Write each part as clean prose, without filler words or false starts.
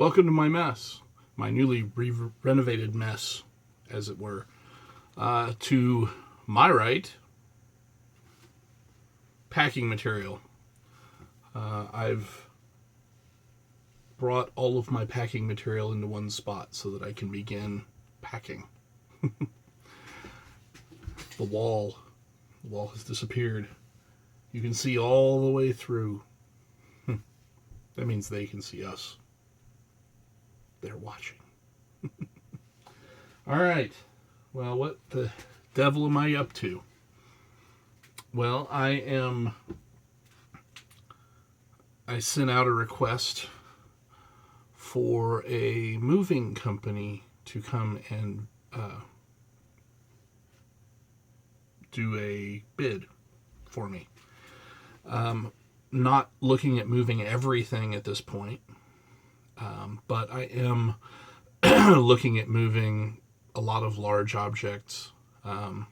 Welcome to my mess, my newly renovated mess, as it were. To my right, packing material. I've brought all of my packing material into one spot so that I can begin packing. The wall has disappeared. You can see all the way through. That means they can see us. They're watching. All right. Well, what the devil am I up to? Well, I sent out a request for a moving company to come and do a bid for me. Not looking at moving everything at this point, but I am looking at moving a lot of large objects, a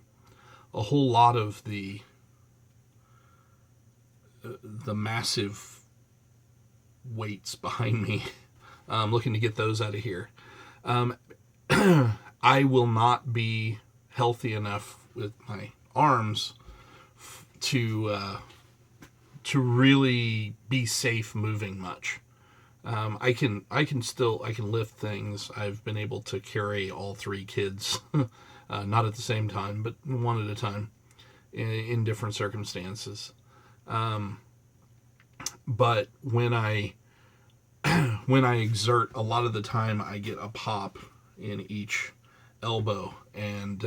whole lot of the massive weights behind me. I'm looking to get those out of here. I will not be healthy enough with my arms to really be safe moving much. I can lift things. I've been able to carry all three kids, not at the same time, but one at a time, in different circumstances. But when I exert, a lot of the time I get a pop in each elbow, and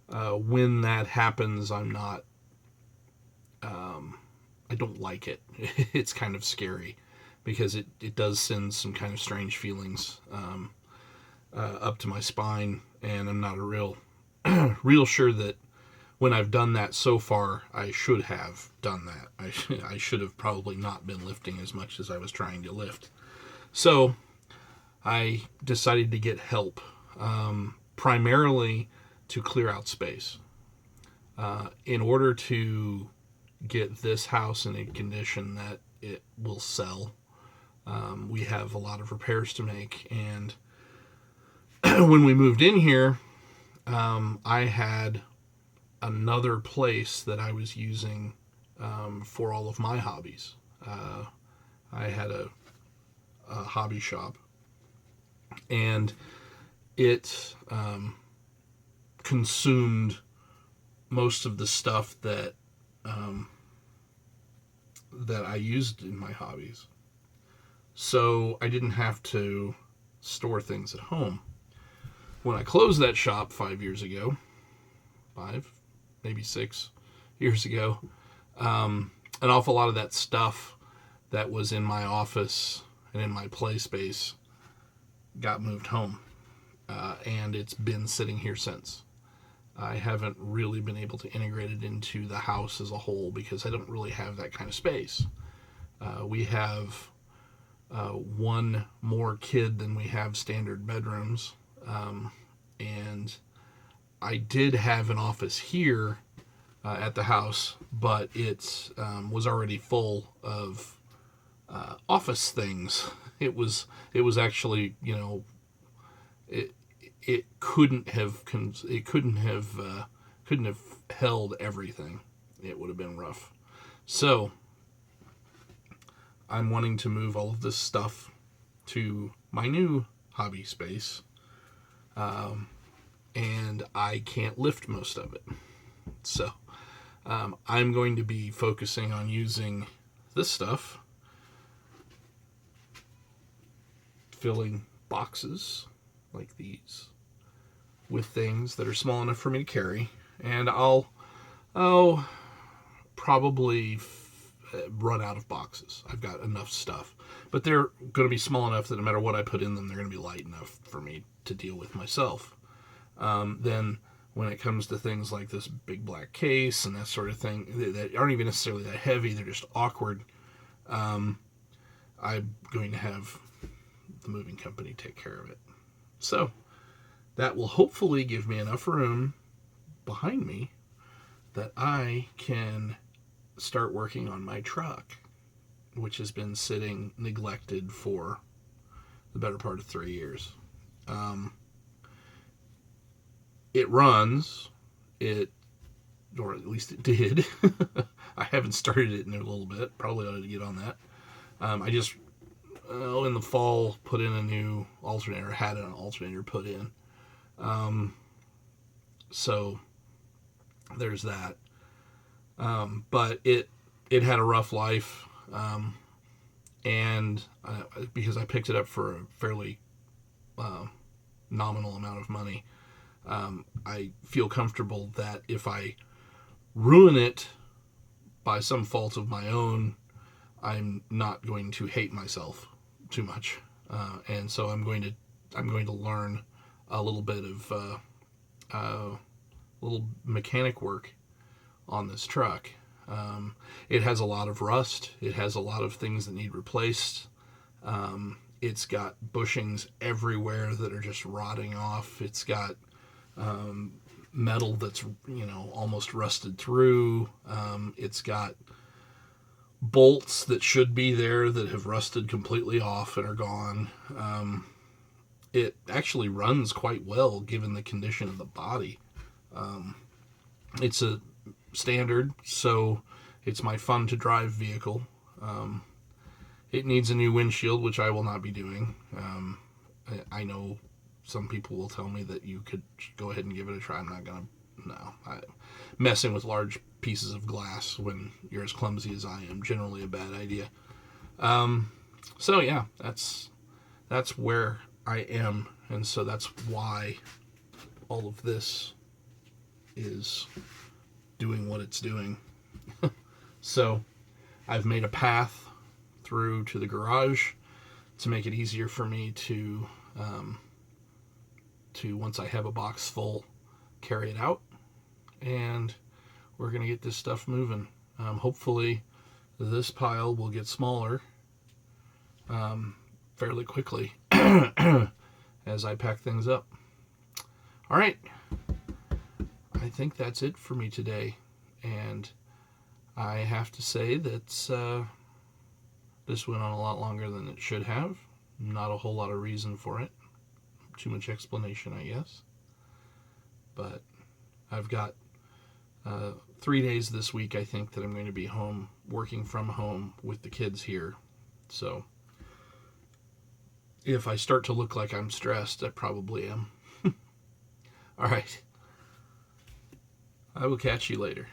when that happens, I don't like it. It's kind of scary because it does send some kind of strange feelings up to my spine, and I'm not a real sure that when I've done that so far, I should have done that. I should have probably not been lifting as much as I was trying to lift. So I decided to get help, primarily to clear out space. In order to get this house in a condition that it will sell, we have a lot of repairs to make. And when we moved in here, I had another place that I was using for all of my hobbies. I had a hobby shop, and it consumed most of the stuff that I used in my hobbies. So I didn't have to store things at home. When I closed that shop 5 years ago, maybe 6 years ago, an awful lot of that stuff that was in my office and in my play space got moved home. And it's been sitting here since. I haven't really been able to integrate it into the house as a whole because I don't really have that kind of space. We have one more kid than we have standard bedrooms. And I did have an office here at the house, but it was already full of office things. It was actually, it couldn't have held everything. It would have been rough. So I'm wanting to move all of this stuff to my new hobby space, and I can't lift most of it. So I'm going to be focusing on using this stuff, filling boxes like these with things that are small enough for me to carry, and I'll probably run out of boxes. I've got enough stuff, but they're going to be small enough that no matter what I put in them, they're going to be light enough for me to deal with myself. Then when it comes to things like this big black case and that sort of thing that aren't even necessarily that heavy, they're just awkward, I'm going to have the moving company take care of it. So that will hopefully give me enough room behind me that I can start working on my truck, which has been sitting neglected for the better part of 3 years. It runs, or at least it did. I haven't started it in a little bit. Probably ought to get on that. I just, in the fall, put in a new alternator, had an alternator put in. So there's that. But it had a rough life. And because I picked it up for a fairly nominal amount of money, I feel comfortable that if I ruin it by some fault of my own, I'm not going to hate myself too much, and so I'm going to learn a little bit of little mechanic work on this truck. It has a lot of rust. It has a lot of things that need replaced. It's got bushings everywhere that are just rotting off. It's got metal that's, almost rusted through. It's got bolts that should be there that have rusted completely off and are gone. It actually runs quite well given the condition of the body. It's a standard, so it's my fun to drive vehicle. It needs a new windshield, which I will not be doing. I know some people will tell me that you could go ahead and give it a try. I'm not going to. No. Messing with large pieces of glass when you're as clumsy as I am, generally a bad idea. So yeah, that's where I am, and so that's why all of this is doing what it's doing. So I've made a path through to the garage to make it easier for me to once I have a box full, carry it out, and we're going to get this stuff moving. Hopefully this pile will get smaller fairly quickly as I pack things up. All right. I think that's it for me today. And I have to say that this went on a lot longer than it should have. Not a whole lot of reason for it. Too much explanation, I guess. But I've got 3 days this week, I think, that I'm going to be home, working from home with the kids here. So if I start to look like I'm stressed, I probably am. All right. I will catch you later.